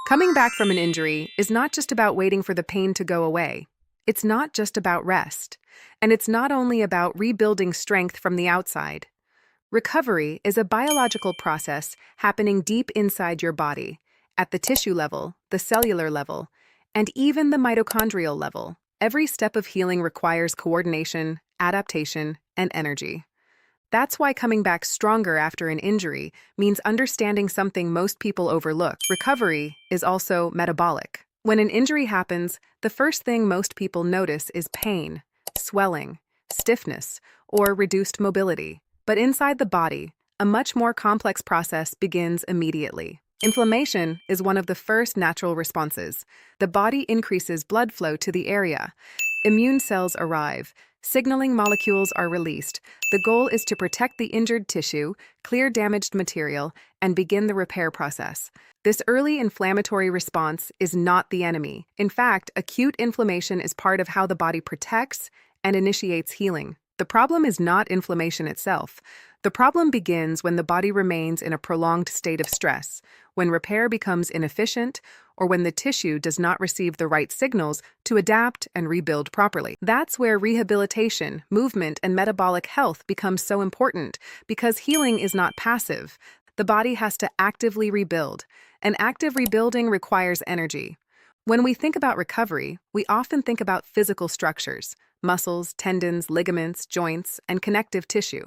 Coming back from an injury is not just about waiting for the pain to go away. It's not just about rest. And it's not only about rebuilding strength from the outside. Recovery is a biological process happening deep inside your body, at the tissue level, the cellular level, and even the mitochondrial level. Every step of healing requires coordination, adaptation, and energy. That's why coming back stronger after an injury means understanding something most people overlook. Recovery is also metabolic. When an injury happens, the first thing most people notice is pain, swelling, stiffness, or reduced mobility. But inside the body, a much more complex process begins immediately. Inflammation is one of the first natural responses. The body increases blood flow to the area. Immune cells arrive. Signaling molecules are released. The goal is to protect the injured tissue, clear damaged material, and begin the repair process. This early inflammatory response is not the enemy. In fact, acute inflammation is part of how the body protects and initiates healing. The problem is not inflammation itself. The problem begins when the body remains in a prolonged state of stress, when repair becomes inefficient, or when the tissue does not receive the right signals to adapt and rebuild properly. That's where rehabilitation, movement, and metabolic health become so important, because healing is not passive. The body has to actively rebuild, and active rebuilding requires energy. When we think about recovery, we often think about physical structures, muscles, tendons, ligaments, joints, and connective tissue.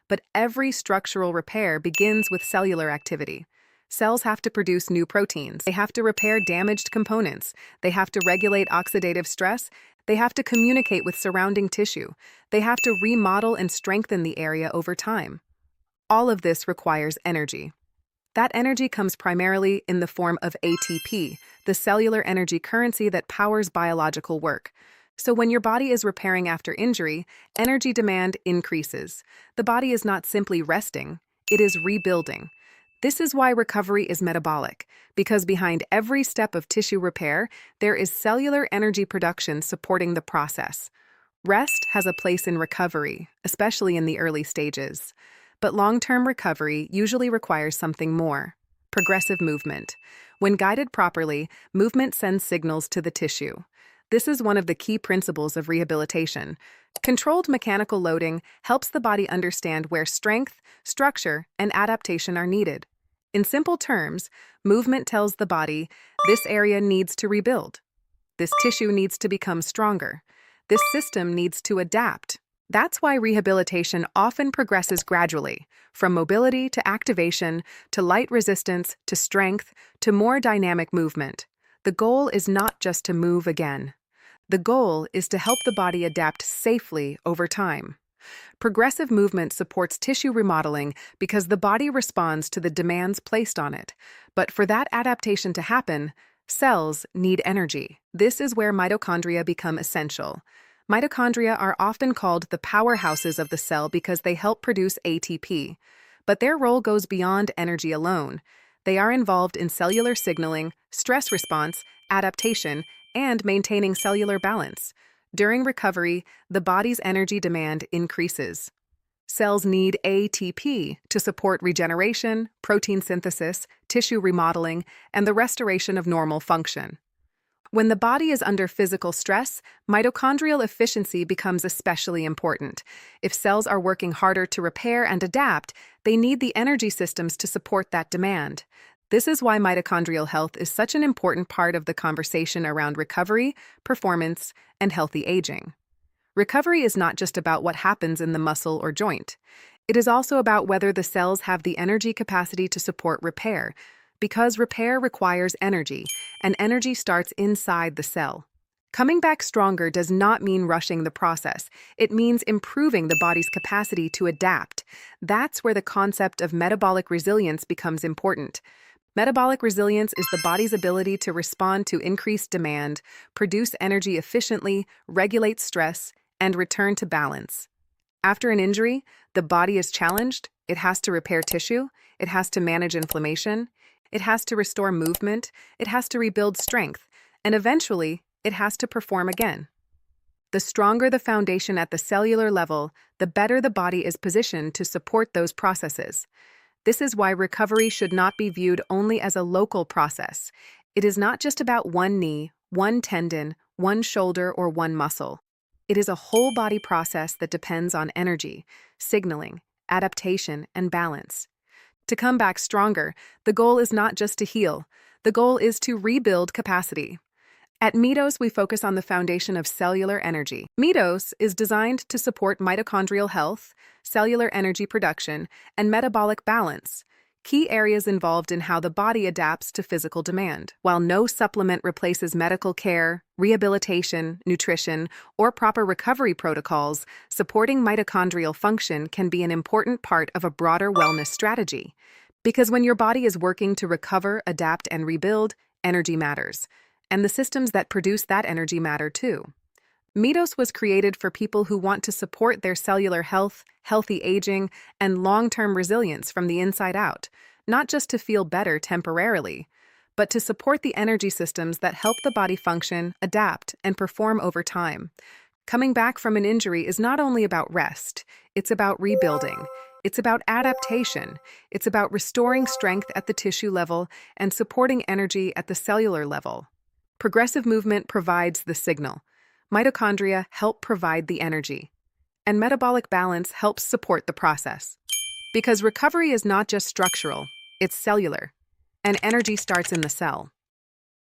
But every structural repair begins with cellular activity. Cells have to produce new proteins. They have to repair damaged components. They have to regulate oxidative stress. They have to communicate with surrounding tissue. They have to remodel and strengthen the area over time. All of this requires energy. That energy comes primarily in the form of ATP, the cellular energy currency that powers biological work. So when your body is repairing after injury, energy demand increases. The body is not simply resting, it is rebuilding. This is why recovery is metabolic, because behind every step of tissue repair, there is cellular energy production supporting the process. Rest has a place in recovery, especially in the early stages. But long-term recovery usually requires something more: progressive movement. When guided properly, movement sends signals to the tissue. This is one of the key principles of rehabilitation. Controlled mechanical loading helps the body understand where strength, structure, and adaptation are needed. In simple terms, movement tells the body, this area needs to rebuild. This tissue needs to become stronger. This system needs to adapt. That's why rehabilitation often progresses gradually, from mobility to activation, to light resistance, to strength, to more dynamic movement. The goal is not just to move again. The goal is to help the body adapt safely over time. Progressive movement supports tissue remodeling because the body responds to the demands placed on it. But for that adaptation to happen, cells need energy. This is where mitochondria become essential. Mitochondria are often called the powerhouses of the cell because they help produce ATP. But their role goes beyond energy alone. They are involved in cellular signaling, stress response, adaptation, and maintaining cellular balance. During recovery, the body's energy demand increases. Cells need ATP to support regeneration, protein synthesis, tissue remodeling, and the restoration of normal function. When the body is under physical stress, mitochondrial efficiency becomes especially important. If cells are working harder to repair and adapt, they need the energy systems to support that demand. This is why mitochondrial health is such an important part of the conversation around recovery, performance, and healthy aging. Recovery is not just about what happens in the muscle or joint. It is also about whether the cells have the energy capacity to support repair, because repair requires energy, and energy starts inside the cell. Coming back stronger does not mean rushing the process. It means improving the body's capacity to adapt. That's where the concept of metabolic resilience becomes important. Metabolic resilience is the body's ability to respond to increased demand, produce energy efficiently, regulate stress, and return to balance. After an injury, the body is challenged. It has to repair tissue. It has to manage inflammation. It has to restore movement. It has to rebuild strength. And eventually, it has to perform again. The stronger the foundation at the cellular level, the better the body is positioned to support those processes. This is why recovery should not be viewed only as a local process. It is not just about one knee, one tendon, one shoulder, or one muscle. It is a whole body process that depends on energy, signaling, adaptation, and balance. To come back stronger, the goal is not just to heal. The goal is to rebuild capacity. At Mitozz, we focus on the foundation of cellular energy. Mitozz is designed to support mitochondrial health, cellular energy production, and metabolic balance, key areas involved in how the body adapts to physical demand. While no supplement replaces medical care, rehabilitation, nutrition, or proper recovery protocols, supporting mitochondrial function can be an important part of a broader wellness strategy. Because when your body is working to recover, adapt, and rebuild, energy matters. And the systems that produce that energy matter too. Mitozz was created for people who want to support their cellular health, healthy aging, and long-term resilience from the inside out, not just to feel better temporarily, but to support the energy systems that help the body function, adapt, and perform over time. Coming back from an injury is not only about rest, it's about rebuilding. It's about adaptation. It's about restoring strength at the tissue level and supporting energy at the cellular level. Progressive movement provides the signal. Mitochondria help provide the energy. And metabolic balance helps support the process. Because recovery is not just structural, it's cellular. And energy starts in the cell.